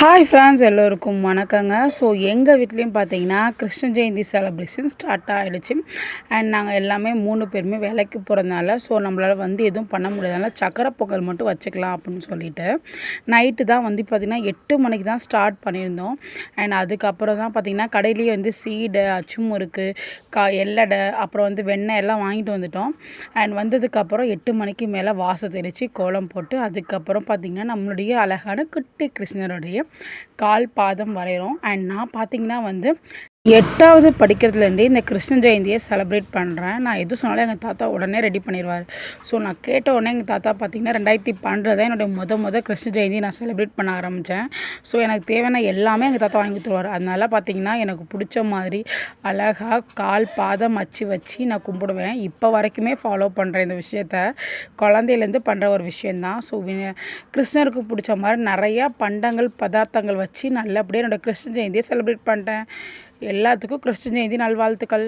Hi friends, எல்லோருக்கும் வணக்கங்க. So எங்கள் வீட்லேயும் பார்த்தீங்கன்னா கிருஷ்ண ஜெயந்தி செலிப்ரேஷன் ஸ்டார்ட் ஆகிடுச்சு. அண்ட் நாங்கள் எல்லாமே 3 பேருமே வேலைக்கு போகிறதுனால நம்மளால் எதுவும் பண்ண முடியாதனால சக்கரை பொங்கல் மட்டும் வச்சுக்கலாம் அப்படின்னு சொல்லிட்டு நைட்டு தான் பார்த்திங்கன்னா 8 மணிக்கு தான் ஸ்டார்ட் பண்ணியிருந்தோம். அண்ட் அதுக்கப்புறம் தான் பார்த்திங்கன்னா கடையிலேயே சீடை, அச்சுமுறுக்கு, எள்ளடை, அப்புறம் வெண்ணெய் எல்லாம் வாங்கிட்டு வந்துட்டோம். அண்ட் வந்ததுக்கப்புறம் 8 மணிக்கு மேலே வாசல் தெளித்து கோலம் போட்டு அதுக்கப்புறம் பார்த்திங்கன்னா நம்மளுடைய அழகான குட்டி கிருஷ்ணருடைய கால் பாதம் வரைகிறோம். அண்ட் நான் பார்த்திங்கன்னா 8வது படிக்கிறதுலேருந்தே இந்த கிருஷ்ண ஜெயந்தியை செலிப்ரேட் பண்ணுறேன். நான் எது சொன்னாலும் எங்கள் தாத்தா உடனே ரெடி பண்ணிடுவார். ஸோ நான் கேட்ட உடனே எங்கள் தாத்தா பார்த்திங்கன்னா 2012 தான் என்னுடைய முத கிருஷ்ண ஜெயந்தியை நான் செலிப்ரேட் பண்ண ஆரம்பித்தேன். ஸோ எனக்கு தேவையான எல்லாமே எங்கள் தாத்தா வாங்கி தருவார். அதனால பார்த்திங்கன்னா எனக்கு பிடிச்ச மாதிரி அழகாக கால் பாதம் வச்சு நான் கும்பிடுவேன். இப்போ வரைக்குமே ஃபாலோ பண்ணுறேன் இந்த விஷயத்த. குழந்தையிலேருந்து பண்ணுற ஒரு விஷயந்தான். ஸோ கிருஷ்ணருக்கு பிடிச்ச மாதிரி நிறையா பண்டங்கள், பதார்த்தங்கள் வச்சு நல்லபடியாக என்னோடய கிருஷ்ண ஜெயந்தியை செலிப்ரேட் பண்ணிட்டேன். எல்லாத்துக்கும் கிருஷ்ண ஜெயந்தி நல்வாழ்த்துக்கள்.